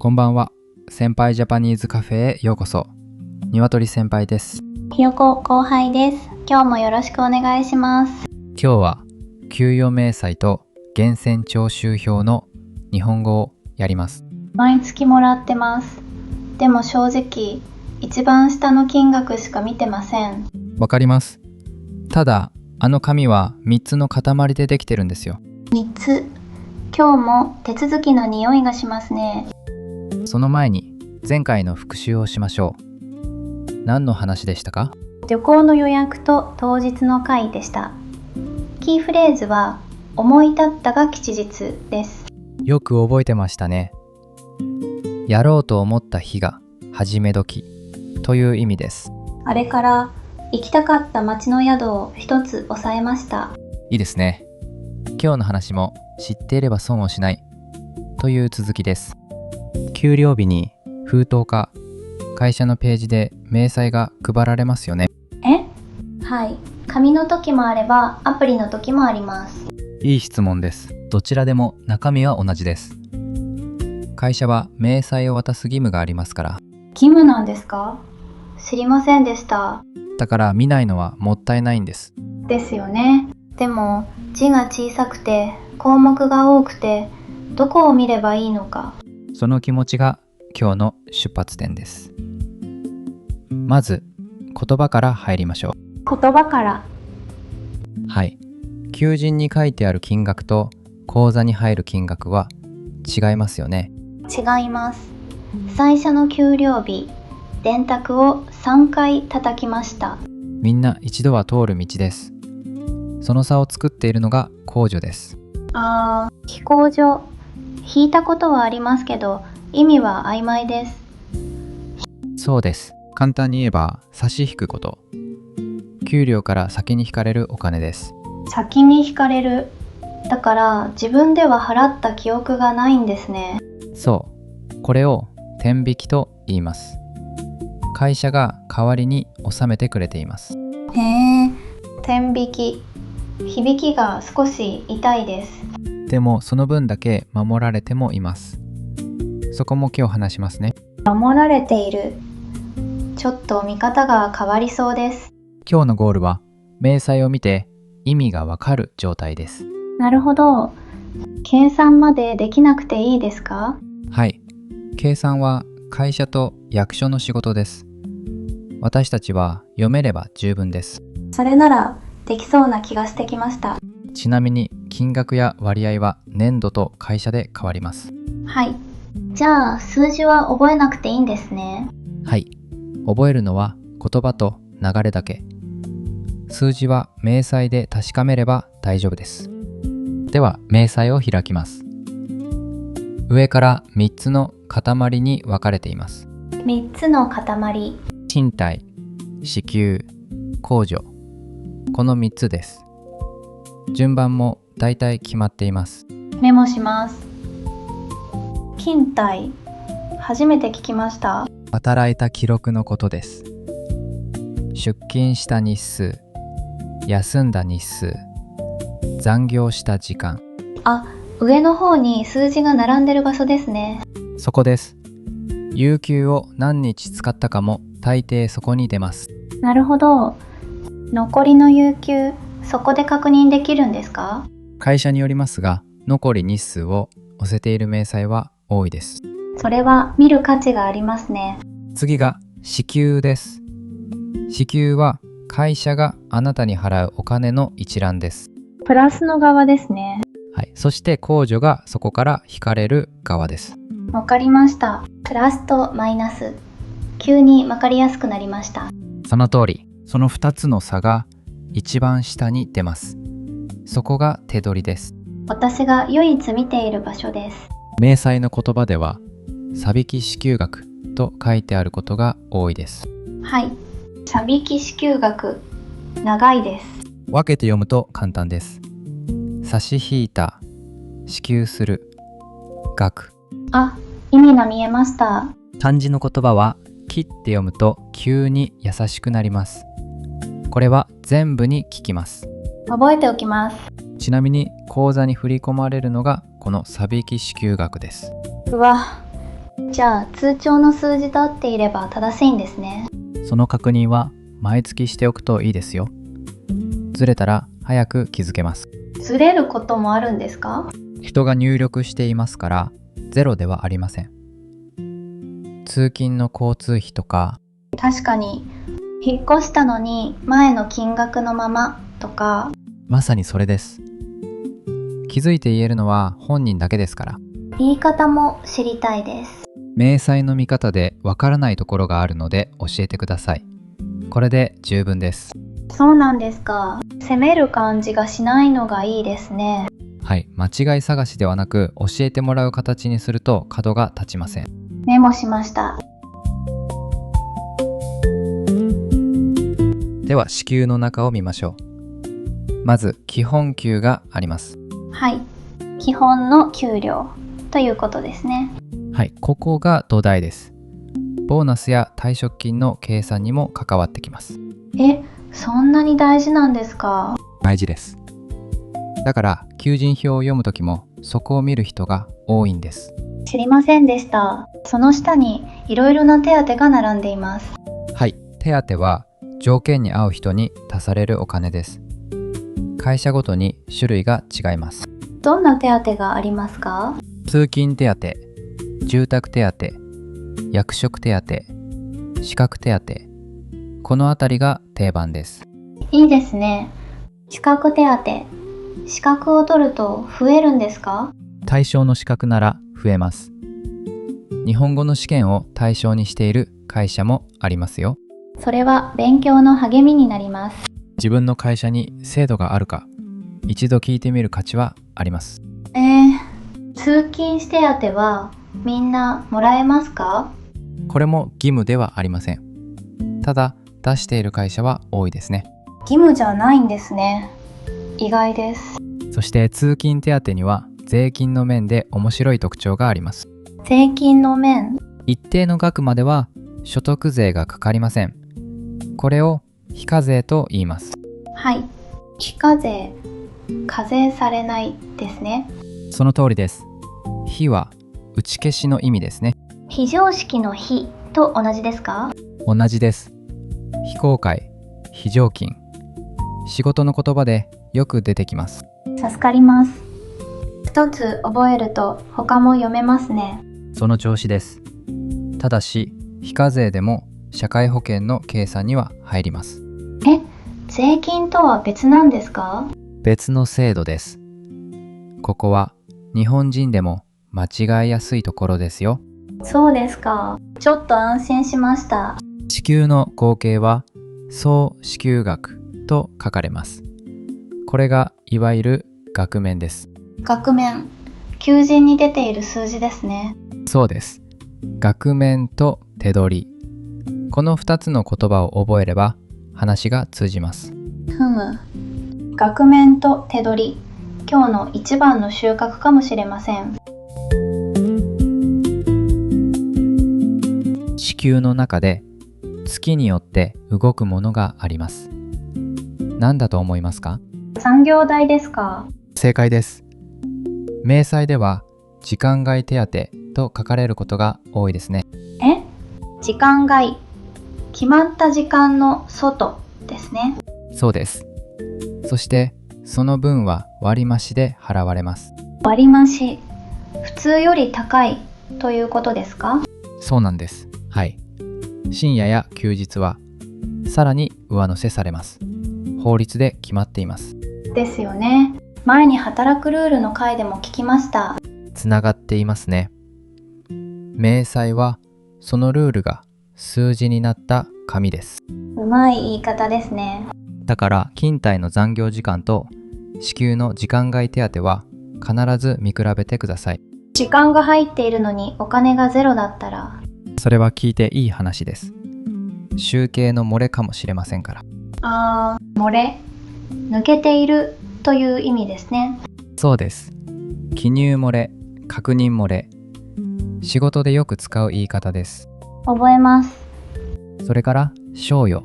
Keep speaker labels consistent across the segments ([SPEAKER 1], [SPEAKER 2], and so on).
[SPEAKER 1] こんばんは。先輩ジャパニーズカフェへようこそ。鶏先輩です。
[SPEAKER 2] ひよこ後輩です。今日もよろしくお願いします。
[SPEAKER 1] 今日は給与明細と源泉徴収票の日本語をやります。
[SPEAKER 2] 毎月もらってます。でも正直、一番下の金額しか見てません。
[SPEAKER 1] わかります。ただ、あの紙は3つの塊でできてるんですよ。
[SPEAKER 2] 3つ。今日も手続きの匂いがしますね。
[SPEAKER 1] その前に前回の復習をしましょう。何の話でしたか？
[SPEAKER 2] 旅行の予約と当日の会でした。キーフレーズは思い立ったが吉日です。
[SPEAKER 1] よく覚えてましたね。やろうと思った日が始め時という意味です。
[SPEAKER 2] あれから行きたかった街の宿を一つ押さえました。
[SPEAKER 1] いいですね。今日の話も知っていれば損をしないという続きです。給料日に封筒か会社のページで明細が配られますよね。
[SPEAKER 2] はい。紙の時もあればアプリの時もあります。
[SPEAKER 1] いい質問です。どちらでも中身は同じです。会社は明細を渡す義務がありますから。
[SPEAKER 2] 義務なんですか？知りませんでした。
[SPEAKER 1] だから見ないのはもったいないんです。
[SPEAKER 2] ですよね。でも字が小さくて項目が多くてどこを見ればいいのか。
[SPEAKER 1] その気持ちが今日の出発点です。まず言葉から入りましょう。
[SPEAKER 2] 言葉から。
[SPEAKER 1] はい。求人に書いてある金額と口座に入る金額は違いますよね。
[SPEAKER 2] 違います。最初の給料日、電卓を3回叩きました。
[SPEAKER 1] みんな一度は通る道です。その差を作っているのが控除です。
[SPEAKER 2] 飛行場。引いたことはありますけど、意味は曖昧です。
[SPEAKER 1] そうです。簡単に言えば差し引くこと。給料から先に引かれるお金です。
[SPEAKER 2] 先に引かれる。だから自分では払った記憶がないんですね。
[SPEAKER 1] そう。これを天引きと言います。会社が代わりに納めてくれています。
[SPEAKER 2] へえ、天引き。響きが少し痛いです。
[SPEAKER 1] でもその分だけ守られてもいます。そこも今日話しますね。
[SPEAKER 2] 守られている。ちょっと見方が変わりそうです。
[SPEAKER 1] 今日のゴールは明細を見て意味がわかる状態です。
[SPEAKER 2] なるほど。計算までできなくていいですか？
[SPEAKER 1] はい。計算は会社と役所の仕事です。私たちは読めれば十分です。
[SPEAKER 2] それならできそうな気がしてきました。
[SPEAKER 1] ちなみに金額や割合は年度と会社で変わります。
[SPEAKER 2] はい。じゃあ数字は覚えなくていいんですね。
[SPEAKER 1] はい。覚えるのは言葉と流れだけ。数字は明細で確かめれば大丈夫です。では明細を開きます。上から3つの塊に分かれています。
[SPEAKER 2] 3つの塊。
[SPEAKER 1] 賃貸、支給、控除。この3つです。順番もだいたい決まっています。
[SPEAKER 2] メモします。勤怠。初めて聞きました。
[SPEAKER 1] 働いた記録のことです。出勤した日数、休んだ日数、残業した時間。
[SPEAKER 2] 上の方に数字が並んでる場所ですね。
[SPEAKER 1] そこです。有給を何日使ったかも大抵そこに出ます。
[SPEAKER 2] なるほど。残りの有給、そこで確認できるんですか？
[SPEAKER 1] 会社によりますが、残り日数を載せている明細は多いです。
[SPEAKER 2] それは見る価値がありますね。
[SPEAKER 1] 次が支給です。支給は会社があなたに払うお金の一覧です。
[SPEAKER 2] プラスの側ですね。
[SPEAKER 1] はい。そして控除がそこから引かれる側です。
[SPEAKER 2] わかりました。プラスとマイナス。急にわかりやすくなりました。
[SPEAKER 1] その通り。その2つの差が一番下に出ます。そこが手取りです。
[SPEAKER 2] 私が唯一見ている場所です。
[SPEAKER 1] 明細の言葉では差引支給額と書いてあることが多いです。
[SPEAKER 2] はい。差引支給額。長いです。
[SPEAKER 1] 分けて読むと簡単です。差し引いた、支給する、額。
[SPEAKER 2] 意味が見えました。
[SPEAKER 1] 漢字の言葉は切って読むと急に優しくなります。これは全部に効きます。
[SPEAKER 2] 覚えておきます。
[SPEAKER 1] ちなみに口座に振り込まれるのがこの差引支給額です。
[SPEAKER 2] うわ、じゃあ通帳の数字と合っていれば正しいんですね。
[SPEAKER 1] その確認は毎月しておくといいですよ。ずれたら早く気づけます。
[SPEAKER 2] ずれることもあるんですか？
[SPEAKER 1] 人が入力していますからゼロではありません。通勤の交通費とか、
[SPEAKER 2] 確かに、引っ越したのに前の金額のままとか。
[SPEAKER 1] まさにそれです。気づいて言えるのは本人だけですから。
[SPEAKER 2] 言い方も知りたいです。
[SPEAKER 1] 明細の見方でわからないところがあるので教えてください。これで十分です。
[SPEAKER 2] そうなんですか。責める感じがしないのがいいですね。
[SPEAKER 1] はい、間違い探しではなく教えてもらう形にすると角が立ちません。
[SPEAKER 2] メモしました。
[SPEAKER 1] では支給の中を見ましょう。まず基本給があります。
[SPEAKER 2] はい、基本の給料ということですね。
[SPEAKER 1] はい、ここが土台です。ボーナスや退職金の計算にも関わってきます。
[SPEAKER 2] そんなに大事なんですか？
[SPEAKER 1] 大事です。だから求人票を読むときもそこを見る人が多いんです。
[SPEAKER 2] 知りませんでした。その下にいろいろな手当が並んでいます。
[SPEAKER 1] はい、手当は条件に合う人に足されるお金です。会社ごとに種類が違います。
[SPEAKER 2] どんな手当がありますか？
[SPEAKER 1] 通勤手当、住宅手当、役職手当、資格手当、このあたりが定番です。
[SPEAKER 2] いいですね。資格手当、資格を取ると増えるんですか？
[SPEAKER 1] 対象の資格なら増えます。日本語の試験を対象にしている会社もありますよ。
[SPEAKER 2] それは勉強の励みになります。
[SPEAKER 1] 自分の会社に制度があるか一度聞いてみる価値はあります。
[SPEAKER 2] 通勤手当はみんなもらえますか？
[SPEAKER 1] これも義務ではありません。ただ出している会社は多いですね。
[SPEAKER 2] 義務じゃないんですね。意外です。
[SPEAKER 1] そして通勤手当には税金の面で面白い特徴があります。
[SPEAKER 2] 税金の面。
[SPEAKER 1] 一定の額までは所得税がかかりません。これを非課税と言います。
[SPEAKER 2] はい、非課税、課税されないですね。
[SPEAKER 1] その通りです。非は打ち消しの意味ですね。
[SPEAKER 2] 非常識の非と同じですか？
[SPEAKER 1] 同じです。非公開、非常勤、仕事の言葉でよく出てきます。
[SPEAKER 2] 助かります。一つ覚えると他も読めますね。
[SPEAKER 1] その調子です。ただし非課税でも社会保険の計算には入ります。
[SPEAKER 2] 税金とは別なんですか？
[SPEAKER 1] 別の制度です。ここは日本人でも間違いやすいところですよ。
[SPEAKER 2] そうですか。ちょっと安心しました。
[SPEAKER 1] 支給の合計は総支給額と書かれます。これがいわゆる額面です。
[SPEAKER 2] 額面、求人に出ている数字ですね。
[SPEAKER 1] そうです。額面と手取り、この2つの言葉を覚えれば話が通じます。
[SPEAKER 2] 額面と手取り、今日の一番の収穫かもしれません。
[SPEAKER 1] 支給の中で月によって動くものがあります。何だと思いますか？
[SPEAKER 2] 産業代ですか？
[SPEAKER 1] 正解です。明細では時間外手当と書かれることが多いですね。
[SPEAKER 2] 時間外、決まった時間の外ですね。
[SPEAKER 1] そうです。そしてその分は割増で払われます。
[SPEAKER 2] 割増、普通より高いということですか？
[SPEAKER 1] そうなんです。はい。深夜や休日はさらに上乗せされます。法律で決まっています。
[SPEAKER 2] ですよね。前に働くルールの回でも聞きました。
[SPEAKER 1] つながっていますね。明細はそのルールが数字になった紙です。
[SPEAKER 2] うまい言い方ですね。
[SPEAKER 1] だから勤怠の残業時間と支給の時間外手当は必ず見比べてください。
[SPEAKER 2] 時間が入っているのにお金がゼロだったら。
[SPEAKER 1] それは聞いていい話です。集計の漏れかもしれませんから。
[SPEAKER 2] 漏れ、抜けているという意味ですね。
[SPEAKER 1] そうです。記入漏れ、確認漏れ、仕事でよく使う言い方です。
[SPEAKER 2] 覚えます。
[SPEAKER 1] それから賞与、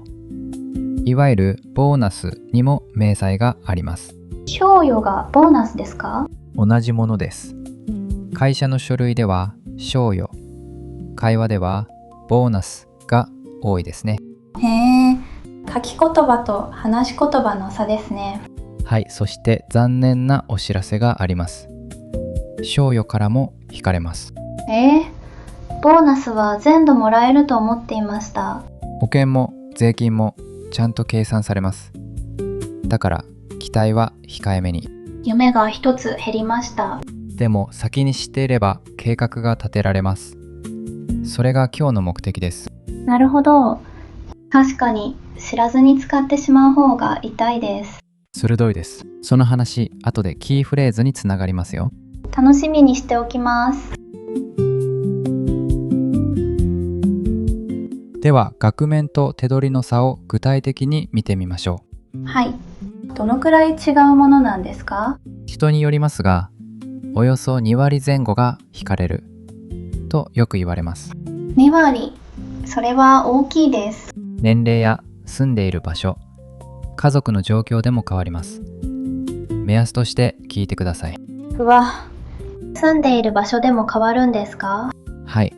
[SPEAKER 1] いわゆるボーナスにも明細があります。
[SPEAKER 2] 賞与がボーナスですか？
[SPEAKER 1] 同じものです。会社の書類では賞与、会話ではボーナスが多いですね。
[SPEAKER 2] へえ、書き言葉と話し言葉の差ですね。
[SPEAKER 1] はい、そして残念なお知らせがあります。賞与からも引かれます。
[SPEAKER 2] ボーナスは全部もらえると思っていました。
[SPEAKER 1] 保険も税金もちゃんと計算されます。だから期待は控えめに。
[SPEAKER 2] 夢が一つ減りました。
[SPEAKER 1] でも先に知っていれば計画が立てられます。それが今日の目的です。
[SPEAKER 2] なるほど。確かに知らずに使ってしまう方が痛いです。
[SPEAKER 1] 鋭いです。その話、後でキーフレーズにつながりますよ。
[SPEAKER 2] 楽しみにしておきます。
[SPEAKER 1] では、額面と手取りの差を具体的に見てみましょう。
[SPEAKER 2] はい。どのくらい違うものなんですか？
[SPEAKER 1] 人によりますが、およそ2割前後が引かれるとよく言われます。
[SPEAKER 2] 2割。それは大きいです。
[SPEAKER 1] 年齢や住んでいる場所、家族の状況でも変わります。目安として聞いてください。
[SPEAKER 2] うわ、住んでいる場所でも変わるんですか？
[SPEAKER 1] はい。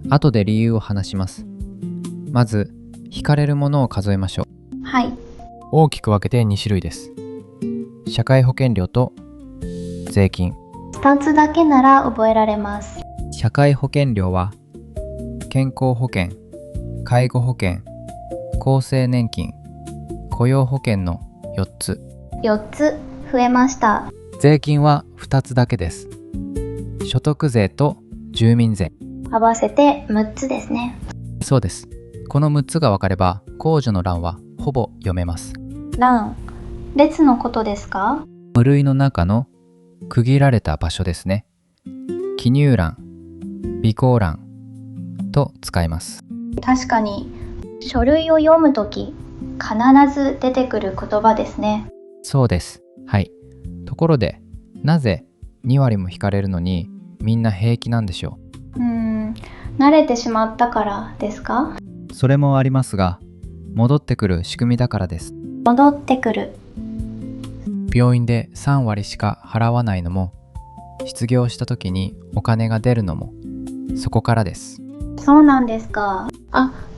[SPEAKER 1] 後で理由を話します。まず、引かれるものを数えましょう。
[SPEAKER 2] はい。
[SPEAKER 1] 大きく分けて2種類です。社会保険料と税金。
[SPEAKER 2] 2つだけなら覚えられます。
[SPEAKER 1] 社会保険料は健康保険、介護保険、厚生年金、雇用保険の4つ。
[SPEAKER 2] 4つ増えました。
[SPEAKER 1] 税金は2つだけです。所得税と住民税。
[SPEAKER 2] 合わせて6つですね。
[SPEAKER 1] そうです。この6つが分かれば控除の欄はほぼ読めます。
[SPEAKER 2] 欄、列のことですか？
[SPEAKER 1] 無類の中の区切られた場所ですね。記入欄、備考欄と使います。
[SPEAKER 2] 確かに書類を読むとき必ず出てくる言葉ですね。
[SPEAKER 1] そうです。はい。ところで、なぜ2割も引かれるのにみんな平気なんでしょ
[SPEAKER 2] 慣れてしまったからですか？
[SPEAKER 1] う。それもありますが、戻ってくる仕組みだからです。
[SPEAKER 2] 戻ってくる。
[SPEAKER 1] 病院で3割しか払わないのも、失業した時にお金が出るのも、そこからです。
[SPEAKER 2] そうなんですか。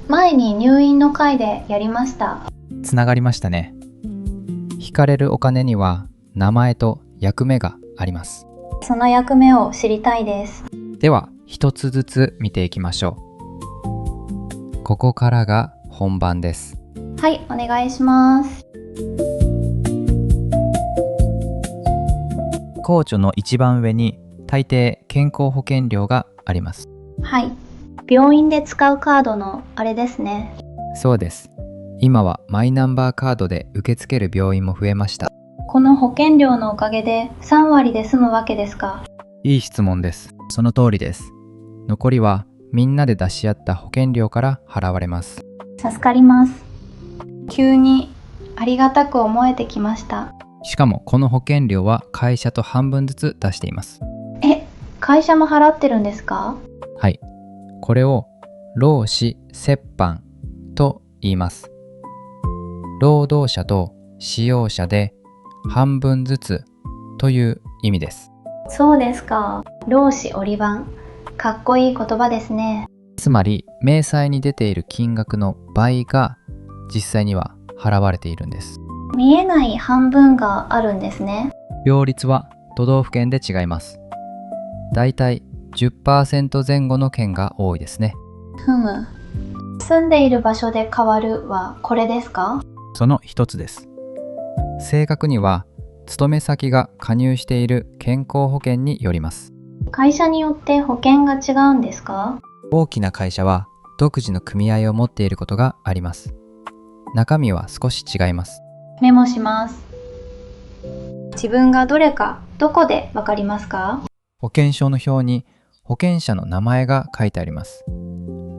[SPEAKER 2] 前に入院の会でやりました。
[SPEAKER 1] つながりましたね。引かれるお金には名前と役目があります。
[SPEAKER 2] その役目を知りたいです。
[SPEAKER 1] では一つずつ見ていきましょう。ここからが本番です。
[SPEAKER 2] はい、お願いします。
[SPEAKER 1] 控除の一番上に大抵健康保険料があります。
[SPEAKER 2] はい、病院で使うカードのあれですね。
[SPEAKER 1] そうです。今はマイナンバーカードで受け付ける病院も増えました。
[SPEAKER 2] この保険料のおかげで3割で済むわけですか？
[SPEAKER 1] いい質問です。その通りです。残りはみんなで出し合った保険料から払われます。
[SPEAKER 2] 助かります。急にありがたく思えてきました。
[SPEAKER 1] しかもこの保険料は会社と半分ずつ出しています。
[SPEAKER 2] 会社も払ってるんですか？
[SPEAKER 1] はい。これを労使折半と言います。労働者と使用者で半分ずつという意味です。
[SPEAKER 2] そうですか。労使折半。かっこいい言葉ですね。
[SPEAKER 1] つまり明細に出ている金額の倍が実際には払われているんです。
[SPEAKER 2] 見えない半分があるんですね。
[SPEAKER 1] 両立は都道府県で違います。だいたい 10% 前後の県が多いですね。
[SPEAKER 2] 住んでいる場所で変わるはこれですか？
[SPEAKER 1] その一つです。正確には勤め先が加入している健康保険によります。
[SPEAKER 2] 会社によって保険が違うんですか？
[SPEAKER 1] 大きな会社は独自の組合を持っていることがあります。中身は少し違います。
[SPEAKER 2] メモします。自分がどれかどこでわかりますか？
[SPEAKER 1] 保険証の表に保険者の名前が書いてあります。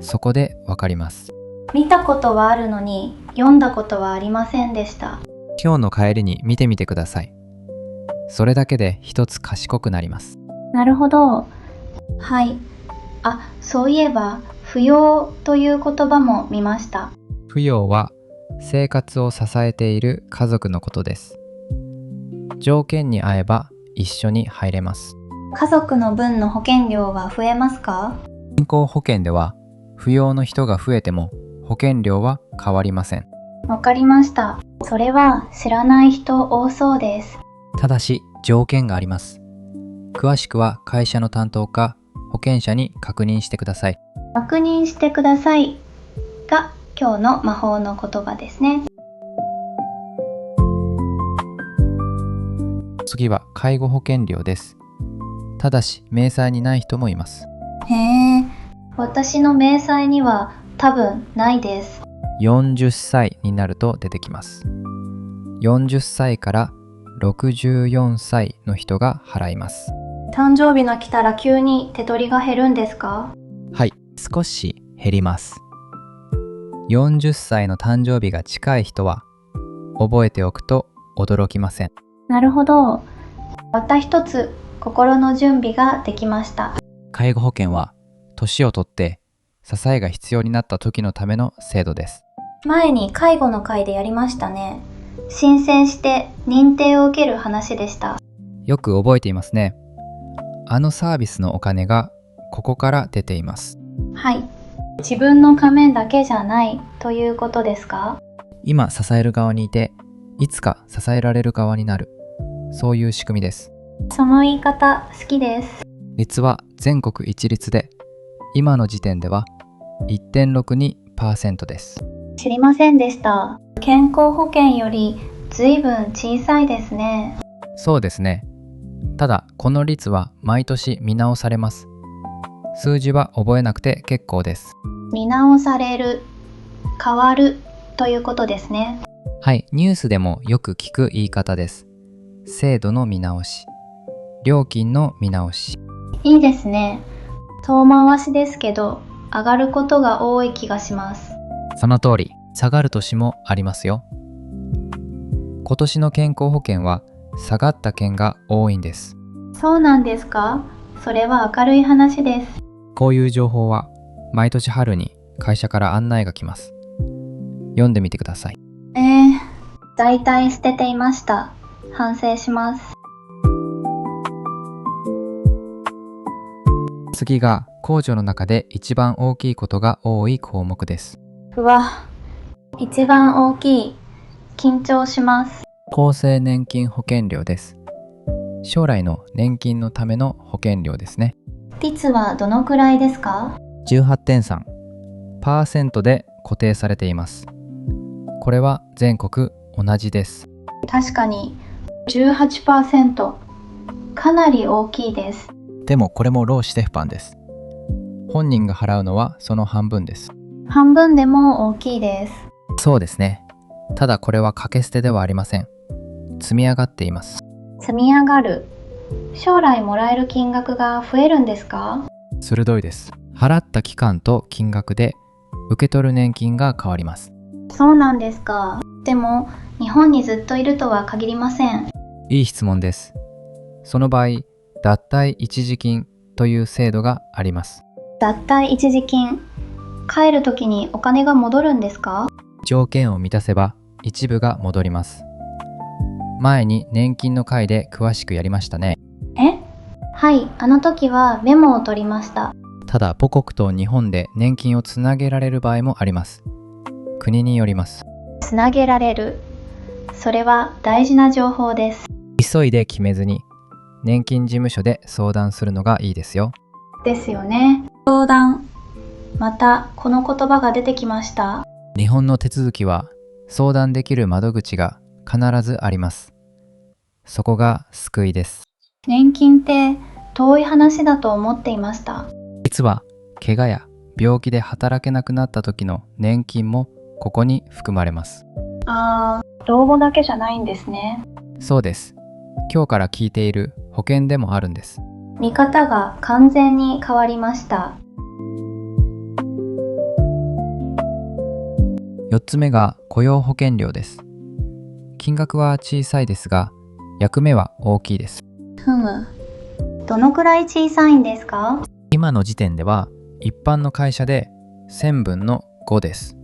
[SPEAKER 1] そこでわかります。
[SPEAKER 2] 見たことはあるのに読んだことはありませんでした。
[SPEAKER 1] 今日の帰りに見てみてください。それだけで一つ賢くなります。
[SPEAKER 2] なるほど。はい。そういえば扶養という言葉も見ました。
[SPEAKER 1] 扶養は生活を支えている家族のことです。条件に合えば一緒に入れます。
[SPEAKER 2] 家族の分の保険料は増えますか？
[SPEAKER 1] 健康保険では扶養の人が増えても保険料は変わりません。
[SPEAKER 2] わかりました。それは知らない人多そうです。
[SPEAKER 1] ただし条件があります。詳しくは会社の担当か保険者に確認してください。
[SPEAKER 2] 確認してくださいが今日の魔法の言葉ですね。
[SPEAKER 1] 次は介護保険料です。ただし明細にない人もいます。
[SPEAKER 2] へえ、私の明細には多分ないです。
[SPEAKER 1] 40歳になると出てきます。40歳から64歳の人が払います。
[SPEAKER 2] 誕生日が来たら急に手取りが減るんですか？
[SPEAKER 1] はい、少し減ります。40歳の誕生日が近い人は覚えておくと驚きません。
[SPEAKER 2] なるほど。また一つ心の準備ができました。
[SPEAKER 1] 介護保険は年をとって支えが必要になった時のための制度です。
[SPEAKER 2] 前に介護の会でやりましたね。申請して認定を受ける話でした。
[SPEAKER 1] よく覚えていますね。あのサービスのお金がここから出ています。
[SPEAKER 2] はい。自分の仮面だけじゃないということですか？
[SPEAKER 1] 今支える側にいて、いつか支えられる側になる。そういう仕組みです。
[SPEAKER 2] その言い方好きです。
[SPEAKER 1] 率は全国一律で、今の時点では 1.62% です。
[SPEAKER 2] 知りませんでした。健康保険よりずいぶん小さいですね。
[SPEAKER 1] そうですね。ただこの率は毎年見直されます。数字は覚えなくて結構です。
[SPEAKER 2] 見直される、変わるということですね。
[SPEAKER 1] はい、ニュースでもよく聞く言い方です。制度の見直し、料金の見直し。
[SPEAKER 2] いいですね。遠回しですけど、上がることが多い気がします。
[SPEAKER 1] その通り、下がる年もありますよ。今年の健康保険は下がった件が多いんです。
[SPEAKER 2] そうなんですか？それは明るい話です。
[SPEAKER 1] こういう情報は毎年春に会社から案内が来ます。読んでみてください。
[SPEAKER 2] だいたい捨てていました。反省します。
[SPEAKER 1] 次が控除の中で一番大きいことが多い項目です。
[SPEAKER 2] うわ、一番大きい。緊張します。
[SPEAKER 1] 厚生年金保険料です。将来の年金のための保険料ですね。
[SPEAKER 2] 率はどのくらいですか？
[SPEAKER 1] 18.3% で固定されています。これは全国同じです。
[SPEAKER 2] 確かに 18%。かなり大きいです。
[SPEAKER 1] でもこれも労使折半です。本人が払うのはその半分です。
[SPEAKER 2] 半分でも大きいです。
[SPEAKER 1] そうですね。ただこれは掛け捨てではありません。積み上がっています。
[SPEAKER 2] 積み上がる。将来もらえる金額が増えるんですか？
[SPEAKER 1] 鋭いです。払った期間と金額で受け取る年金が変わります。
[SPEAKER 2] そうなんですか。でも日本にずっといるとは限りません。
[SPEAKER 1] いい質問です。その場合、脱退一時金という制度があります。
[SPEAKER 2] 脱退一時金。帰るときにお金が戻るんですか？
[SPEAKER 1] 条件を満たせば一部が戻ります。前に年金の会で詳しくやりましたね。
[SPEAKER 2] はい、あの時はメモを取りました。
[SPEAKER 1] ただ母国と日本で年金をつなげられる場合もあります。国によります。
[SPEAKER 2] つなげられる。それは大事な情報です。
[SPEAKER 1] 急いで決めずに年金事務所で相談するのがいいですよ。
[SPEAKER 2] ですよね。相談。またこの言葉が出てきました。
[SPEAKER 1] 日本の手続きは相談できる窓口が必ずあります。そこが救いです。
[SPEAKER 2] 年金って遠い話だと思っていました。
[SPEAKER 1] 実は怪我や病気で働けなくなった時の年金もここに含まれます。
[SPEAKER 2] 老後だけじゃないんですね。
[SPEAKER 1] そうです。今日から聞いている保険でもあるんです。
[SPEAKER 2] 見方が完全に変わりました。
[SPEAKER 1] 4つ目が雇用保険料です。金額は小さいですが、役目は大きいです。
[SPEAKER 2] どのくらい小さいんですか？
[SPEAKER 1] 今の時点では一般の会社で1000分の5です。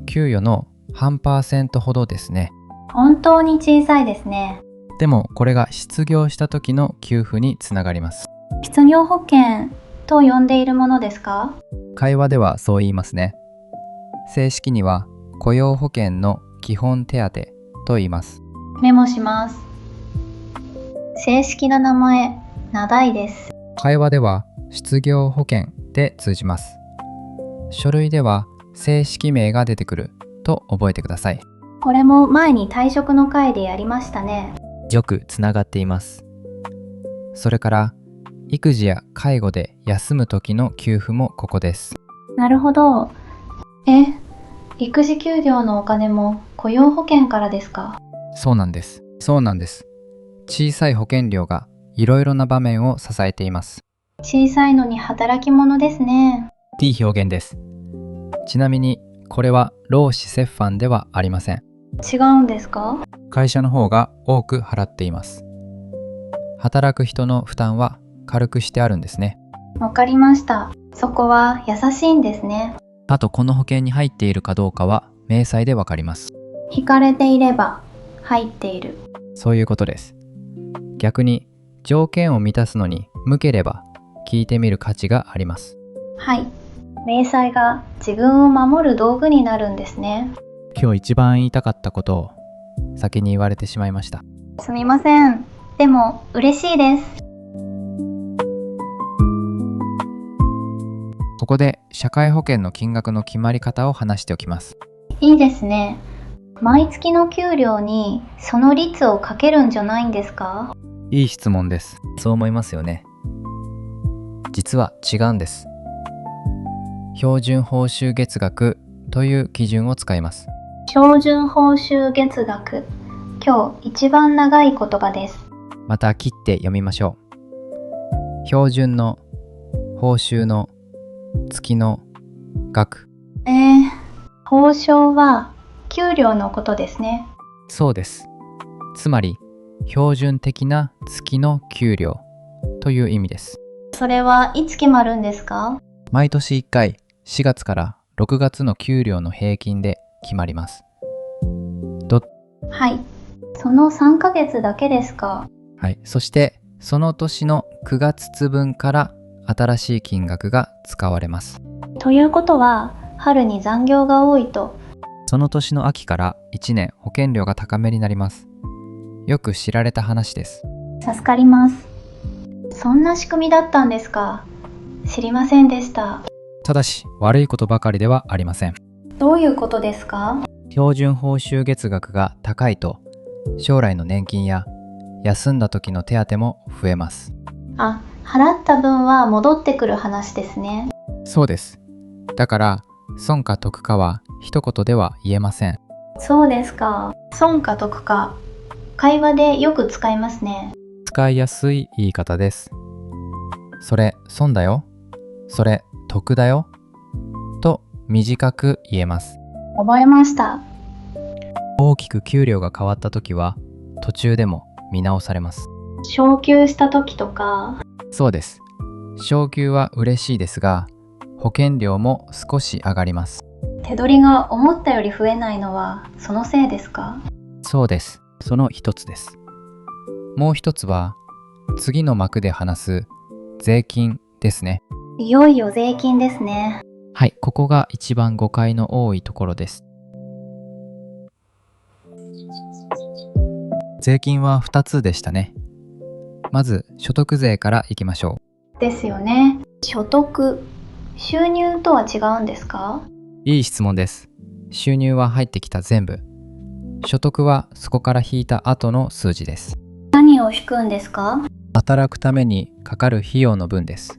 [SPEAKER 1] 給与の半%ほどですね。
[SPEAKER 2] 本当に小さいですね。
[SPEAKER 1] でもこれが失業した時の給付につながります。
[SPEAKER 2] 失業保険と呼んでいるものですか？
[SPEAKER 1] 会話ではそう言いますね。正式には雇用保険の基本手当と言います。
[SPEAKER 2] メモします。正式な名前、名題です。
[SPEAKER 1] 会話では失業保険で通じます。書類では正式名が出てくると覚えてください。
[SPEAKER 2] これも前に退職の会でやりましたね。
[SPEAKER 1] よくつながっています。それから育児や介護で休む時の給付もここです。
[SPEAKER 2] なるほど。育児休業のお金も雇用保険からですか？
[SPEAKER 1] そうなんです。小さい保険料がいろいろな場面を支えています。
[SPEAKER 2] 小さいのに働き者ですね。
[SPEAKER 1] いい表現です。ちなみにこれは労使折半ではありません。
[SPEAKER 2] 違うんですか？
[SPEAKER 1] 会社の方が多く払っています。働く人の負担は軽くしてあるんですね。
[SPEAKER 2] わかりました。そこは優しいんですね。
[SPEAKER 1] あとこの保険に入っているかどうかは明細でわかります。
[SPEAKER 2] 引かれていれば入っている。
[SPEAKER 1] そういうことです。逆に条件を満たすのに向ければ聞いてみる価値があります。
[SPEAKER 2] はい。明細が自分を守る道具になるんですね。
[SPEAKER 1] 今日一番言いたかったことを先に言われてしまいました。
[SPEAKER 2] すみません。でも嬉しいです。
[SPEAKER 1] ここで社会保険の金額の決まり方を話しておきます。
[SPEAKER 2] いいですね。毎月の給料にその率をかけるんじゃないんですか？
[SPEAKER 1] いい質問です。そう思いますよね。実は違うんです。標準報酬月額という基準を使います。
[SPEAKER 2] 標準報酬月額。今日一番長い言葉です。
[SPEAKER 1] また切って読みましょう。標準の報酬の月の額。
[SPEAKER 2] 報酬は給料のことですね。
[SPEAKER 1] そうです。つまり標準的な月の給料という意味です。
[SPEAKER 2] それはいつ決まるんですか？
[SPEAKER 1] 毎年1回4月から6月の給料の平均で決まります。
[SPEAKER 2] はい。その3ヶ月だけですか？
[SPEAKER 1] はい。そしてその年の9月分から新しい金額が使われます。
[SPEAKER 2] ということは春に残業が多いと。
[SPEAKER 1] その年の秋から1年保険料が高めになります。よく知られた話です。
[SPEAKER 2] 助かります。そんな仕組みだったんですか？知りませんでした。
[SPEAKER 1] ただし悪いことばかりではありません。
[SPEAKER 2] どういうことですか？
[SPEAKER 1] 標準報酬月額が高いと将来の年金や休んだ時の手当も増えます。
[SPEAKER 2] 払った分は戻ってくる話ですね。
[SPEAKER 1] そうです。だから損か得かは一言では言えません。
[SPEAKER 2] そうですか。損か得か。会話でよく使いますね。
[SPEAKER 1] 使いやすい言い方です。それ損だよ。それ得だよ。と短く言えます。
[SPEAKER 2] 覚えました。
[SPEAKER 1] 大きく給料が変わった時は途中でも見直されます。
[SPEAKER 2] 昇給した時とか。
[SPEAKER 1] そうです。昇給は嬉しいですが保険料も少し上がります。
[SPEAKER 2] 手取りが思ったより増えないのはそのせいですか？
[SPEAKER 1] そうです。その一つです。もう一つは次の幕で話す税金ですね。
[SPEAKER 2] いよいよ税金ですね。
[SPEAKER 1] はい、ここが一番誤解の多いところです。税金は2つでしたね。まず所得税からいきましょ
[SPEAKER 2] う。ですよね。所得、収入とは違うんですか？
[SPEAKER 1] いい質問です。収入は入ってきた全部。所得はそこから引いた後の数字です。
[SPEAKER 2] 何を引くんですか？
[SPEAKER 1] 働くためにかかる費用の分です。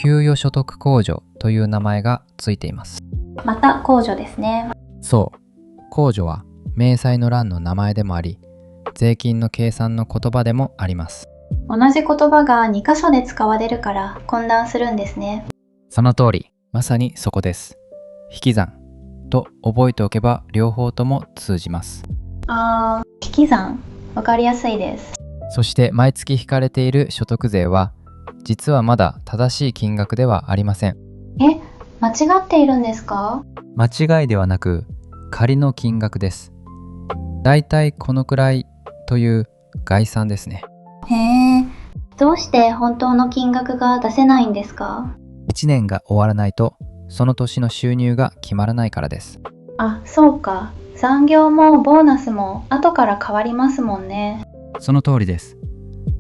[SPEAKER 1] 給与所得控除という名前がついています。
[SPEAKER 2] また控除ですね。
[SPEAKER 1] そう。控除は明細の欄の名前でもあり、税金の計算の言葉でもあります。
[SPEAKER 2] 同じ言葉が2箇所で使われるから混乱するんですね。
[SPEAKER 1] その通り。まさにそこです。引き算と覚えておけば両方とも通じます。
[SPEAKER 2] 引き算。わかりやすいです。
[SPEAKER 1] そして毎月引かれている所得税は実はまだ正しい金額ではありません。
[SPEAKER 2] 間違っているんですか？
[SPEAKER 1] 間違いではなく仮の金額です。だいたいこのくらいという概算ですね。
[SPEAKER 2] どうして本当の金額が出せないんですか？1
[SPEAKER 1] 年が終わらないとその年の収入が決まらないからです。
[SPEAKER 2] あ、そうか。残業もボーナスも後から変わりますもんね。
[SPEAKER 1] その通りです。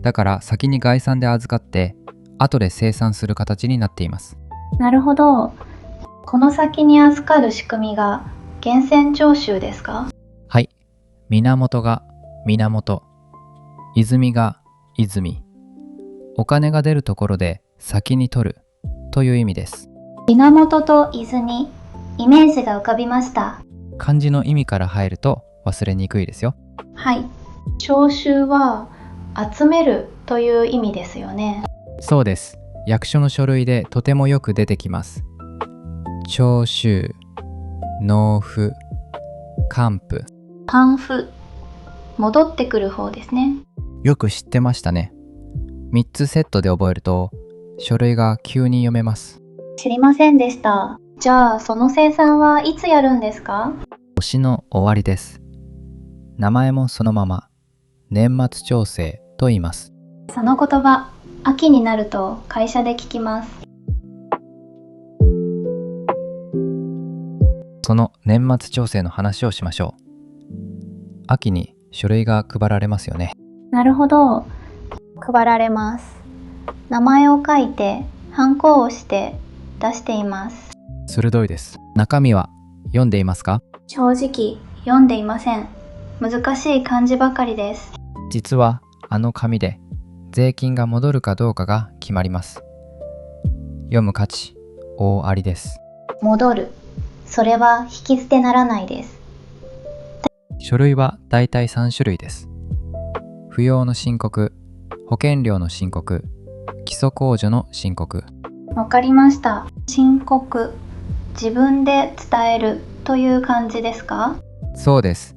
[SPEAKER 1] だから先に概算で預かって後で清算する形になっています。
[SPEAKER 2] なるほど。この先に預かる仕組みが源泉徴収ですか？
[SPEAKER 1] はい。源が源、泉が泉。お金が出るところで先に取るという意味です。
[SPEAKER 2] 源と泉、イメージが浮かびました。
[SPEAKER 1] 漢字の意味から入ると忘れにくいですよ。
[SPEAKER 2] はい。徴収は集めるという意味ですよね。
[SPEAKER 1] そうです。役所の書類でとてもよく出てきます。徴収、納付、還付。
[SPEAKER 2] 還付。戻ってくる方ですね。
[SPEAKER 1] よく知ってましたね。3つセットで覚えると書類が急に読めます。
[SPEAKER 2] 知りませんでした。じゃあ、その生産はいつやるんですか？
[SPEAKER 1] 年の終わりです。名前もそのまま、年末調整と言います。
[SPEAKER 2] その言葉、秋になると会社で聞きます。
[SPEAKER 1] その年末調整の話をしましょう。秋に書類が配られますよね。
[SPEAKER 2] なるほど。配られます。名前を書いて、ハンコをして出しています。
[SPEAKER 1] 鋭いです。中身は読んでいますか？
[SPEAKER 2] 正直、読んでいません。難しい漢字ばかりです。
[SPEAKER 1] 実はあの紙で税金が戻るかどうかが決まります。読む価値、大ありです。
[SPEAKER 2] 戻る。それは引き捨てならないです。
[SPEAKER 1] 書類はだいたい3種類です。扶養の申告、保険料の申告、基礎控除の申告。
[SPEAKER 2] わかりました。申告。自分で伝えるという感じですか？
[SPEAKER 1] そうです。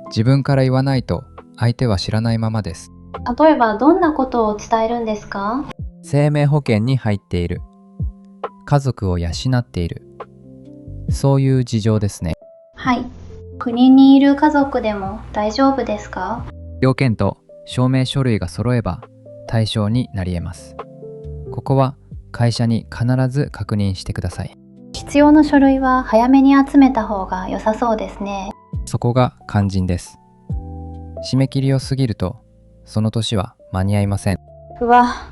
[SPEAKER 1] 自分から言わないと相手は知らないままです。
[SPEAKER 2] 例えばどんなことを伝えるんですか？
[SPEAKER 1] 生命保険に入っている。家族を養っている。そういう事情ですね。
[SPEAKER 2] はい。国にいる家族でも大丈夫ですか？
[SPEAKER 1] 要件と証明書類が揃えば対象になり得ます。ここは会社に必ず確認してください。
[SPEAKER 2] 必要な書類は早めに集めた方が良さそうですね。
[SPEAKER 1] そこが肝心です。締め切りを過ぎるとその年は間に合いません。
[SPEAKER 2] うわ、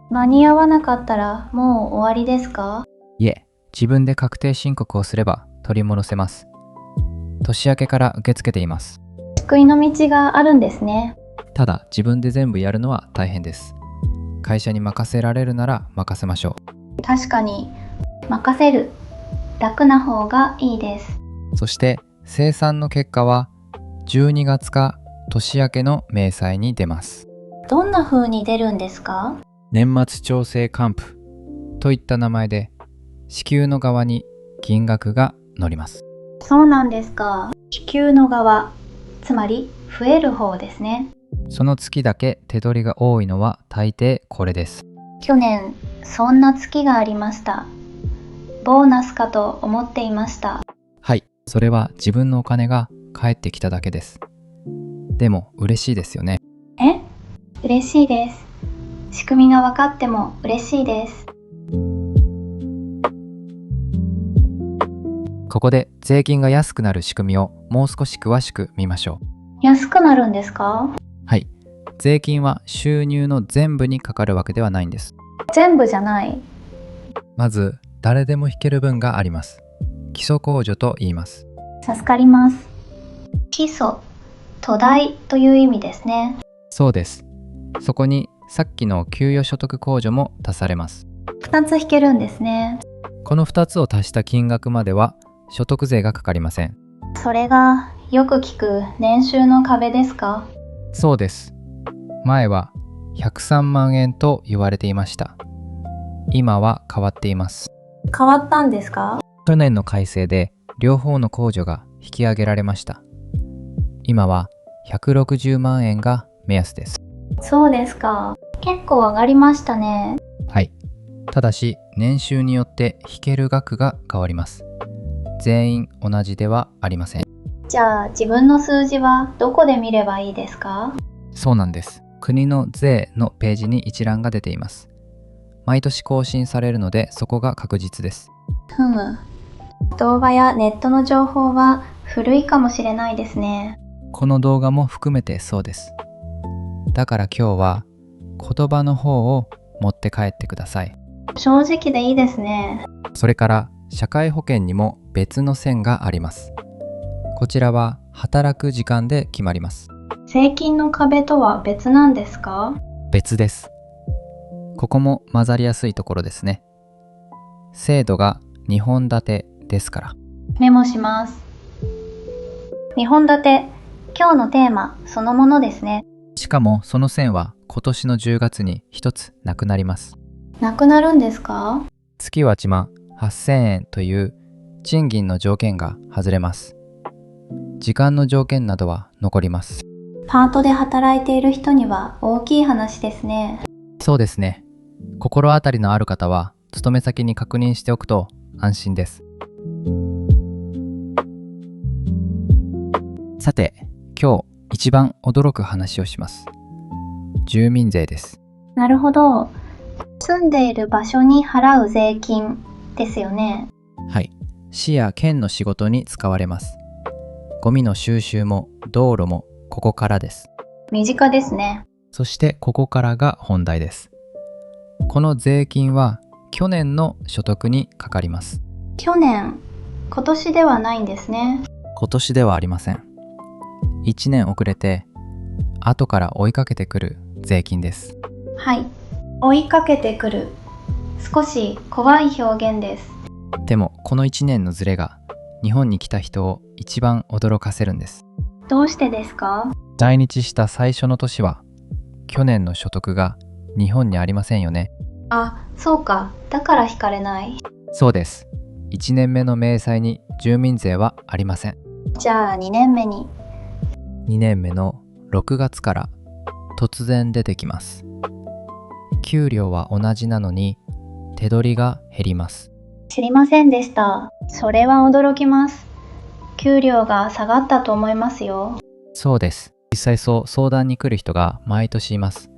[SPEAKER 2] 間に合わなかったらもう終わりですか？
[SPEAKER 1] いえ、自分で確定申告をすれば取り戻せます。年明けから受け付けています。
[SPEAKER 2] 救いの道があるんですね。
[SPEAKER 1] ただ自分で全部やるのは大変です。会社に任せられるなら任せましょ
[SPEAKER 2] 確かに、任せる。楽な方がいいです。
[SPEAKER 1] う。そして清算の結果は12月か年明けの明細に出ます。
[SPEAKER 2] どんな風に出るんですか？
[SPEAKER 1] 年末調整還付といった名前で支給の側に金額が載ります。
[SPEAKER 2] そうなんですか。支給の側、つまり増える方ですね。
[SPEAKER 1] その月だけ手取りが多いのは大抵これです。
[SPEAKER 2] 去年、そんな月がありました。ボーナスかと思っていました。
[SPEAKER 1] はい、それは自分のお金が返ってきただけです。でも嬉しいですよね。
[SPEAKER 2] え？嬉しいです。仕組みが分かっても嬉しいです。
[SPEAKER 1] ここで税金が安くなる仕組みをもう少し詳しく見ましょう。
[SPEAKER 2] 安くなるんですか？
[SPEAKER 1] はい、税金は収入の全部にかかるわけではないんです。
[SPEAKER 2] 全部じゃない。
[SPEAKER 1] まず誰でも引ける分があります。基礎控除と言います。
[SPEAKER 2] 助かります。基礎、土台という意味ですね。
[SPEAKER 1] そうです。そこにさっきの給与所得控除も足されます。
[SPEAKER 2] 2つ引けるんですね。
[SPEAKER 1] この2つを足した金額までは所得税がかかりません。
[SPEAKER 2] それがよく聞く年収の壁ですか？
[SPEAKER 1] そうです。前は103万円と言われていました。今は変わっています。
[SPEAKER 2] 変わったんですか？
[SPEAKER 1] 去年の改正で両方の控除が引き上げられました。今は160万円が目安です。
[SPEAKER 2] そうですか。結構上がりましたね。
[SPEAKER 1] はい。ただし年収によって引ける額が変わります。全員同じではありません。
[SPEAKER 2] じゃあ自分の数字はどこで見ればいいですか？
[SPEAKER 1] そうなんです。国の税のページに一覧が出ています。毎年更新されるのでそこが確実です。
[SPEAKER 2] ふむ。動画やネットの情報は古いかもしれないですね。
[SPEAKER 1] この動画も含めてそうです。だから今日は言葉の方を持って帰ってください。
[SPEAKER 2] 正直でいいですね。
[SPEAKER 1] それから社会保険にも別の線があります。こちらは働く時間で決まります。
[SPEAKER 2] 税金の壁とは別なんですか？
[SPEAKER 1] 別です。ここも混ざりやすいところですね。制度が2本立てですから。
[SPEAKER 2] メモします。2本立て、今日のテーマそのものですね。
[SPEAKER 1] しかもその線は今年の10月に1つなくなります。
[SPEAKER 2] なくなるんですか？
[SPEAKER 1] 月は1万8000円という賃金の条件が外れます。時間の条件などは残ります。
[SPEAKER 2] パートで働いている人には大きい話ですね。
[SPEAKER 1] そうですね。心当たりのある方は勤め先に確認しておくと安心です。さて、今日一番驚く話をします。住民税です。
[SPEAKER 2] なるほど。住んでいる場所に払う税金ですよね。
[SPEAKER 1] はい。市や県の仕事に使われます。ゴミの収集も道路もここからです。
[SPEAKER 2] 身近ですね。
[SPEAKER 1] そしてここからが本題です。この税金は去年の所得にかかります。
[SPEAKER 2] 去年、今年ではないんですね。
[SPEAKER 1] 今年ではありません。1年遅れて後から追いかけてくる税金です。
[SPEAKER 2] はい。追いかけてくる。少し怖い表現です。
[SPEAKER 1] でもこの1年のズレが日本に来た人を一番驚かせるんです。
[SPEAKER 2] どうしてですか？
[SPEAKER 1] 来日した最初の年は去年の所得が日本にありませんよね。
[SPEAKER 2] あ、そうか。だから引かれない。
[SPEAKER 1] そうです。1年目の明細に住民税はありません。
[SPEAKER 2] じゃあ2年目に。
[SPEAKER 1] 2年目の6月から突然出てきます。給料は同じなのに手取りが減ります。
[SPEAKER 2] 知りませんでした。それは驚きます。給料が下がったと思いますよ。
[SPEAKER 1] そうです。実際そう相談に来る人が毎年います。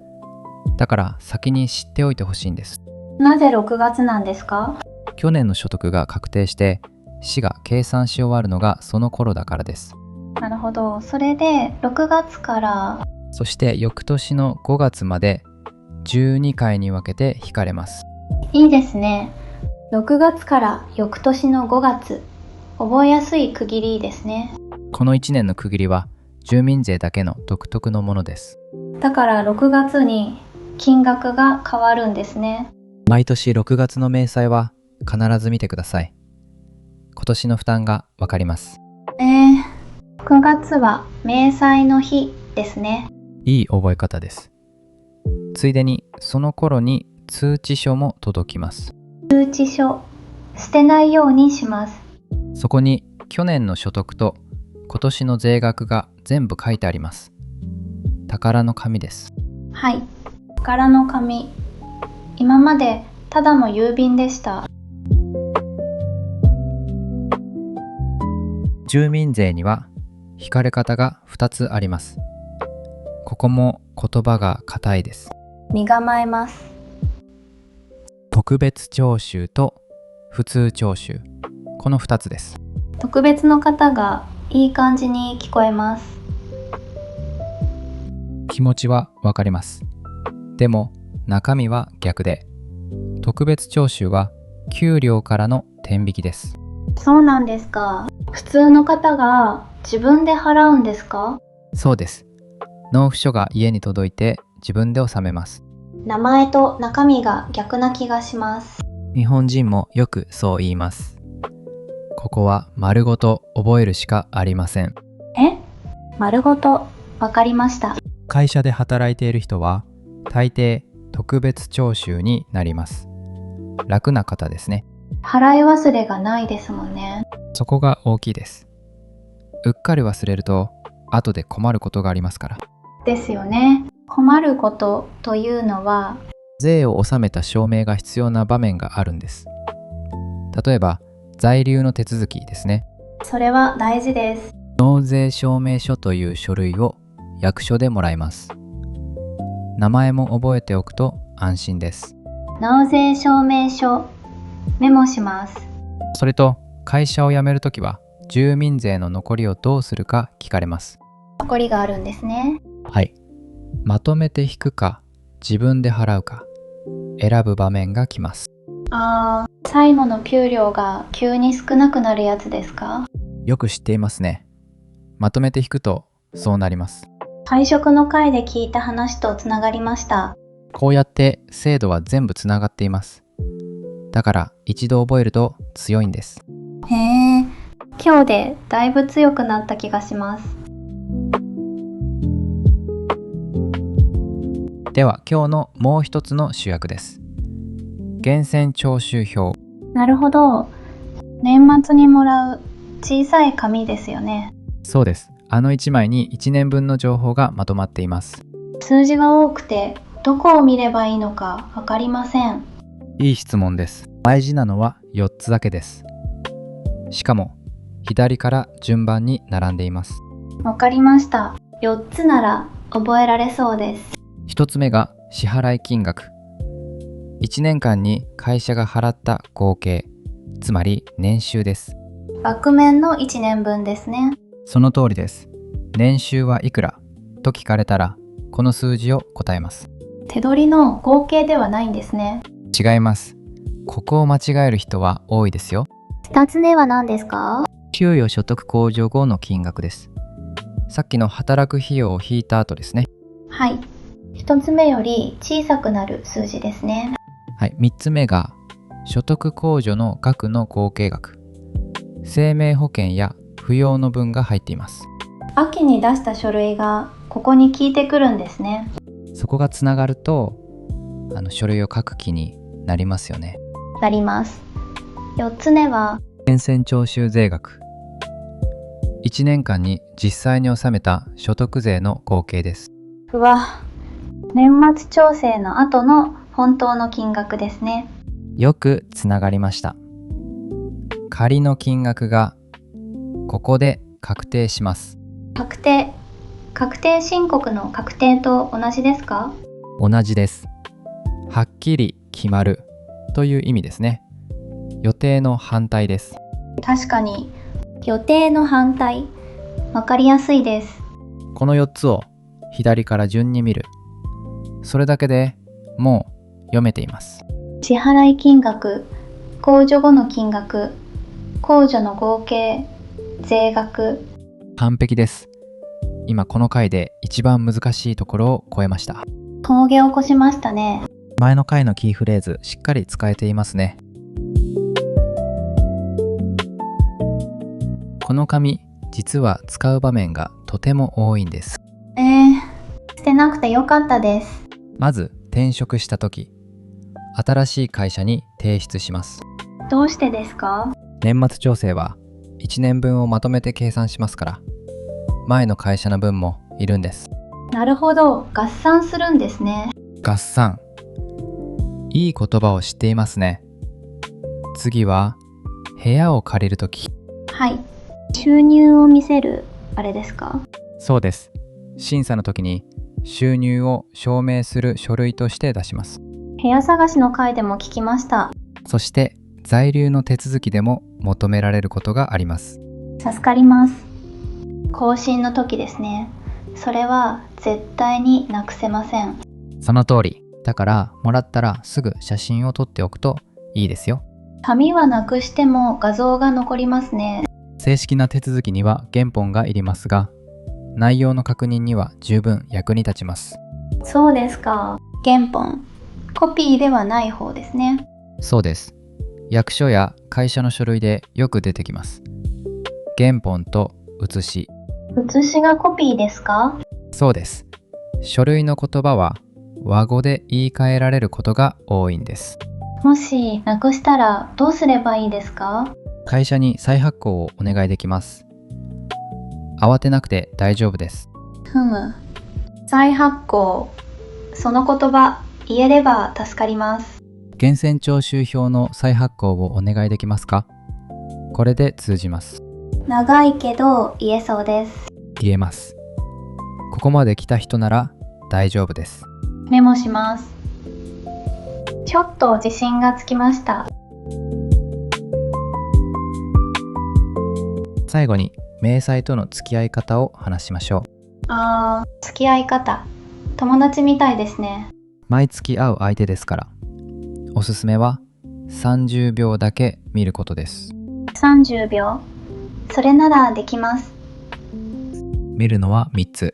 [SPEAKER 1] だから先に知っておいてほしいんです。
[SPEAKER 2] なぜ6月なんですか？
[SPEAKER 1] 去年の所得が確定して市が計算し終わるのがその頃だからです。
[SPEAKER 2] なるほど。それで6月から。
[SPEAKER 1] そして翌年の5月まで12回に分けて引かれます。
[SPEAKER 2] いいですね。6月から翌年の5月。覚えやすい区切りですね。
[SPEAKER 1] この1年の区切りは住民税だけの独特のものです。
[SPEAKER 2] だから6月に金額が変わるんですね。
[SPEAKER 1] 毎年6月の明細は必ず見てください。今年の負担がわかります。
[SPEAKER 2] 6月は明細の日ですね。
[SPEAKER 1] いい覚え方です。ついでにその頃に通知書も届きます。
[SPEAKER 2] 通知書、捨てないようにします。
[SPEAKER 1] そこに去年の所得と今年の税額が全部書いてあります。宝の紙です。
[SPEAKER 2] はい、宝の紙。今までただの郵便でした。
[SPEAKER 1] 住民税には引かれ方が2つあります。ここも言葉が硬いです。
[SPEAKER 2] 身構えます。
[SPEAKER 1] 特別徴収と普通徴収、この2つです。
[SPEAKER 2] 特別の方がいい感じに聞こえます。
[SPEAKER 1] 気持ちはわかります。でも中身は逆で、特別徴収は給料からの天引きです。
[SPEAKER 2] そうなんですか。普通の方が自分で払うんですか？
[SPEAKER 1] そうです。納付書が家に届いて自分で納めます。
[SPEAKER 2] 名前と中身が逆な気がします。
[SPEAKER 1] 日本人もよくそう言います。ここは丸ごと覚えるしかありません。
[SPEAKER 2] 丸ごとわかりました。
[SPEAKER 1] 会社で働いている人は大抵特別徴収になります。楽な方ですね。
[SPEAKER 2] 払い忘れがないですもんね。
[SPEAKER 1] そこが大きいです。うっかり忘れると後で困ることがありますから。
[SPEAKER 2] ですよね。困ることというのは、
[SPEAKER 1] 税を納めた証明が必要な場面があるんです。例えば在留の手続きですね。
[SPEAKER 2] それは大事です。
[SPEAKER 1] 納税証明書という書類を役所でもらいます。名前も覚えておくと安心です。
[SPEAKER 2] 納税証明書、メモします。
[SPEAKER 1] それと会社を辞めるときは住民税の残りをどうするか聞かれます。
[SPEAKER 2] 残りがあるんですね。
[SPEAKER 1] はい。まとめて引くか自分で払うか選ぶ場面が来ます。
[SPEAKER 2] 最後の給料が急に少なくなるやつですか？
[SPEAKER 1] よく知っていますね。まとめて引くとそうなります。
[SPEAKER 2] 会食の会で聞いた話とつながりました。
[SPEAKER 1] こうやって制度は全部つながっています。だから一度覚えると強いんです。
[SPEAKER 2] へえ、今日でだいぶ強くなった気がします。
[SPEAKER 1] では今日のもう一つの主役です。源泉徴収票。
[SPEAKER 2] なるほど。年末にもらう小さい紙ですよね。
[SPEAKER 1] そうです。あの1枚に1年分の情報がまとまっています。
[SPEAKER 2] 数字が多くてどこを見ればいいのかわかりません。
[SPEAKER 1] いい質問です。大事なのは4つだけです。しかも左から順番に並んでいます。
[SPEAKER 2] わかりました。4つなら覚えられそうです。
[SPEAKER 1] 1つ目が支払い金額。1年間に会社が払った合計、つまり年収です。
[SPEAKER 2] 額面の1年分ですね。
[SPEAKER 1] その通りです。年収はいくらと聞かれたら、この数字を答えます。
[SPEAKER 2] 手取りの合計ではないんですね。
[SPEAKER 1] 違います。ここを間違える人は多いですよ。
[SPEAKER 2] 2つ目は何ですか？
[SPEAKER 1] 給与所得控除後の金額です。さっきの働く費用を引いた後ですね。
[SPEAKER 2] はい。1つ目より小さくなる数字ですね。
[SPEAKER 1] はい。3つ目が所得控除の額の合計額。生命保険や扶養の分が入っています。
[SPEAKER 2] 秋に出した書類がここに効いてくるんですね。
[SPEAKER 1] そこがつながると書類を書く気になりますよね。
[SPEAKER 2] なります。4つ目は
[SPEAKER 1] 源泉徴収税額。1年間に実際に納めた所得税の合計です。
[SPEAKER 2] うわ、年末調整の後の本当の金額ですね。
[SPEAKER 1] よくつながりました。仮の金額がここで確定します。
[SPEAKER 2] 確定申告の確定と同じですか？
[SPEAKER 1] 同じです。はっきり決まるという意味ですね。予定の反対です。
[SPEAKER 2] 確かに予定の反対、わかりやすいです。
[SPEAKER 1] この4つを左から順に見る。それだけでもう読めています。
[SPEAKER 2] 支払い金額、控除後の金額、控除の合計、税額。
[SPEAKER 1] 完璧です。今この回で一番難しいところを超えました。
[SPEAKER 2] 峠を越しましたね。
[SPEAKER 1] 前の回のキーフレーズしっかり使えていますね。この紙、実は使う場面がとても多いんです。
[SPEAKER 2] 捨てなくてよかったです。
[SPEAKER 1] まず転職した時、新しい会社に提出します。
[SPEAKER 2] どうしてですか？
[SPEAKER 1] 年末調整は1年分をまとめて計算しますから、前の会社の分もいるんです。
[SPEAKER 2] なるほど、合算するんですね。
[SPEAKER 1] 合算。いい言葉を知っていますね。次は部屋を借りるとき。
[SPEAKER 2] はい。収入を見せるあれですか？
[SPEAKER 1] そうです。審査の時に収入を証明する書類として出します。
[SPEAKER 2] 部屋探しの回でも聞きました。
[SPEAKER 1] そして在留の手続きでも求められることがあります。
[SPEAKER 2] 助かります。更新の時ですね。それは絶対になくせません。
[SPEAKER 1] その通り。だからもらったらすぐ写真を撮っておくといいですよ。
[SPEAKER 2] 紙はなくしても画像が残りますね。
[SPEAKER 1] 正式な手続きには原本がいりますが、内容の確認には十分役に立ちます。
[SPEAKER 2] そうですか。原本。コピーではない方ですね。
[SPEAKER 1] そうです。役所や会社の書類でよく出てきます。原本と写し。
[SPEAKER 2] 写しがコピーですか？
[SPEAKER 1] そうです。書類の言葉は和語で言い換えられることが多いんです。
[SPEAKER 2] もしなくしたらどうすればいいですか？
[SPEAKER 1] 会社に再発行をお願いできます。慌てなくて大丈夫です。
[SPEAKER 2] 再発行。その言葉言えれば助かります。
[SPEAKER 1] 源泉徴収票の再発行をお願いできますか？これで通じます。
[SPEAKER 2] 長いけど言えそうです。
[SPEAKER 1] 言えます。ここまで来た人なら大丈夫です。
[SPEAKER 2] メモします。ちょっと自信がつきました。
[SPEAKER 1] 最後に明細との付き合い方を話しましょう。
[SPEAKER 2] 付き合い方。友達みたいですね。
[SPEAKER 1] 毎月会う相手ですから。おすすめは30秒だけ見ることです。
[SPEAKER 2] 30秒。それならできます。
[SPEAKER 1] 見るのは3つ。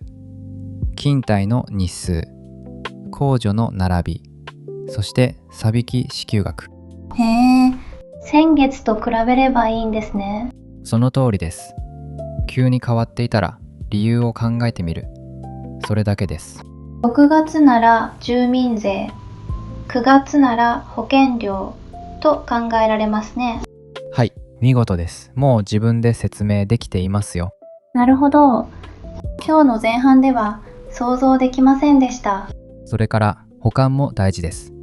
[SPEAKER 1] 勤怠の日数、控除の並び、そして差引支給額。
[SPEAKER 2] へえ、先月と比べればいいんですね。
[SPEAKER 1] その通りです。急に変わっていたら理由を考えてみる。それだけです。
[SPEAKER 2] 6月なら住民税、9月なら保険料と考えられますね。
[SPEAKER 1] はい、見事です。もう自分で説明できていますよ。
[SPEAKER 2] なるほど。今日の前半では想像できませんでした。
[SPEAKER 1] それから保管も大事です。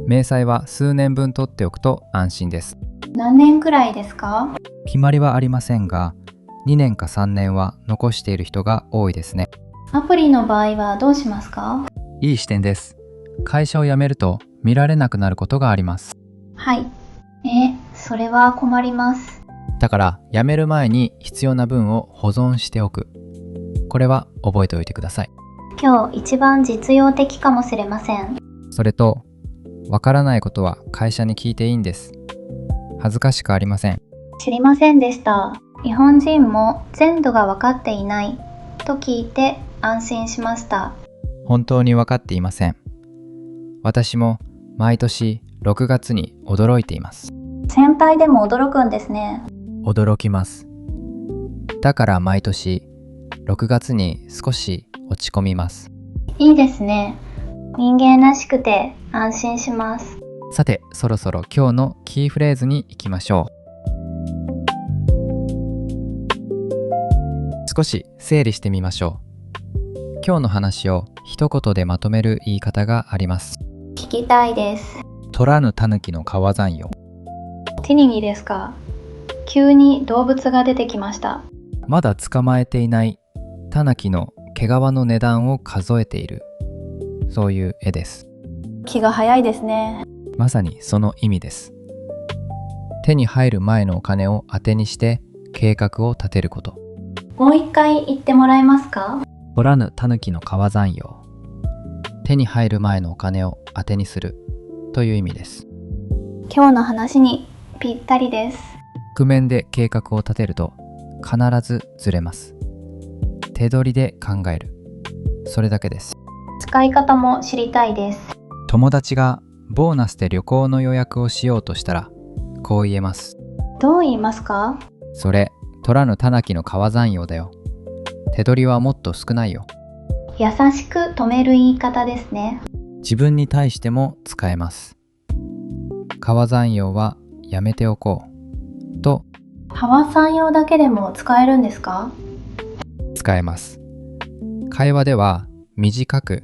[SPEAKER 1] 明細は数年分取っておくと安心です。
[SPEAKER 2] 何年くらいですか？
[SPEAKER 1] 決まりはありませんが、2年か3年は残している人が多いですね。
[SPEAKER 2] アプリの場合はどうしますか？
[SPEAKER 1] いい視点です。会社を辞めると見られなくなることがあります。
[SPEAKER 2] はい。それは困ります。
[SPEAKER 1] だから辞める前に必要な分を保存しておく。これは覚えておいてください。
[SPEAKER 2] 今日一番実用的かもしれません。
[SPEAKER 1] それと、わからないことは会社に聞いていいんです。恥ずかしくありません。
[SPEAKER 2] 知りませんでした。日本人も全部が分かっていないと聞いて安心しました。
[SPEAKER 1] 本当に分かっていません。私も毎年6月に驚いています。
[SPEAKER 2] 先輩でも驚くんですね。
[SPEAKER 1] 驚きます。だから毎年6月に少し落ち込みます。
[SPEAKER 2] いいですね。人間らしくて安心します。
[SPEAKER 1] さて、そろそろ今日のキーフレーズに行きましょう。少し整理してみましょう。今日の話を一言でまとめる言い方があります。
[SPEAKER 2] 聞きたいです。
[SPEAKER 1] 取らぬ狸の川山用。
[SPEAKER 2] 手にぎですか？急に動物が出てきました。
[SPEAKER 1] まだ捕まえていないタヌキの毛皮の値段を数えている。そういう絵です。
[SPEAKER 2] 気が早いですね。
[SPEAKER 1] まさにその意味です。手に入る前のお金を当てにして計画を立てること。
[SPEAKER 2] もう一回言ってもらえますか？
[SPEAKER 1] 取らぬ狸の川山用。手に入る前のお金を当てにするという意味です。
[SPEAKER 2] 今日の話にぴったりです。
[SPEAKER 1] 覆面で計画を立てると必ずずれます。手取りで考える。それだけです。
[SPEAKER 2] 使い方も知りたいです。
[SPEAKER 1] 友達がボーナスで旅行の予約をしようとしたらこう言えます。
[SPEAKER 2] どう言いますか？
[SPEAKER 1] それ取らぬ狸の川山用だよ。手取りはもっと少ないよ。
[SPEAKER 2] 優しく止める言い方ですね。
[SPEAKER 1] 自分に対しても使えます。川山用はやめておこうと。
[SPEAKER 2] 川山用だけでも使えるんですか？
[SPEAKER 1] 使えます。会話では短く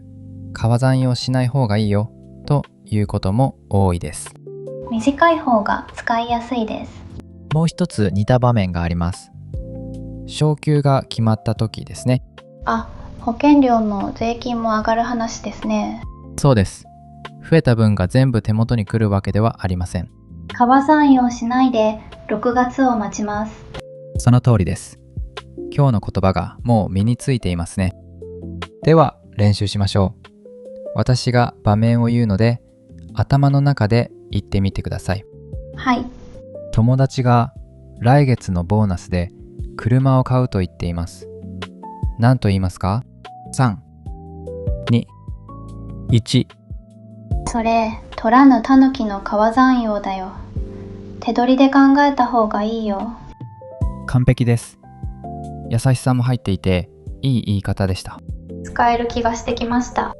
[SPEAKER 1] 川山用しない方がいいよということも多いです。
[SPEAKER 2] 短い方が使いやすいです。
[SPEAKER 1] もう一つ似た場面があります。昇給が決まった時ですね。
[SPEAKER 2] 保険料の税金も上がる話ですね。
[SPEAKER 1] そうです。増えた分が全部手元に来るわけではありません。
[SPEAKER 2] 川山用しないで6月を待ちます。
[SPEAKER 1] その通りです。今日の言葉がもう身についていますね。では練習しましょう。私が場面を言うので頭の中で言ってみてください。
[SPEAKER 2] はい。
[SPEAKER 1] 友達が来月のボーナスで車を買うと言っています。何と言いますか？ 3、2、1。
[SPEAKER 2] それ、取らぬ狸の川山用だよ。手取りで考えた方がいいよ。
[SPEAKER 1] 完璧です。優しさも入っていていい言い方でした。
[SPEAKER 2] 使える気がしてきました。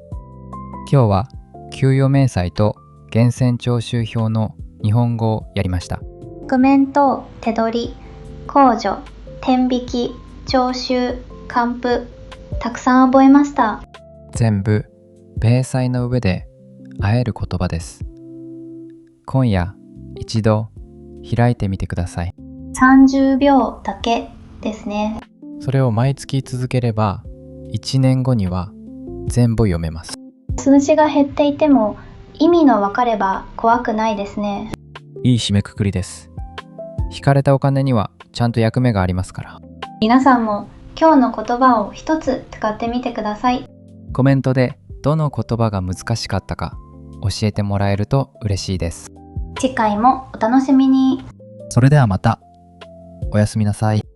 [SPEAKER 1] 今日は給与明細と源泉徴収票の日本語をやりました。
[SPEAKER 2] 覆面と手取り、控除、天引き、徴収、還付、たくさん覚えました。
[SPEAKER 1] 全部明細の上で会える言葉です。今夜一度開いてみてください。
[SPEAKER 2] 30秒だけですね。
[SPEAKER 1] それを毎月続ければ1年後には全部読めます。
[SPEAKER 2] 素数字が減っていても意味の分かれば怖くないですね。
[SPEAKER 1] いい締めくくりです。引かれたお金にはちゃんと役目がありますから。
[SPEAKER 2] 皆さんも今日の言葉を一つ使ってみてください。
[SPEAKER 1] コメントでどの言葉が難しかったか教えてもらえると嬉しいです。
[SPEAKER 2] 次回もお楽しみに。
[SPEAKER 1] それではまた。おやすみなさい。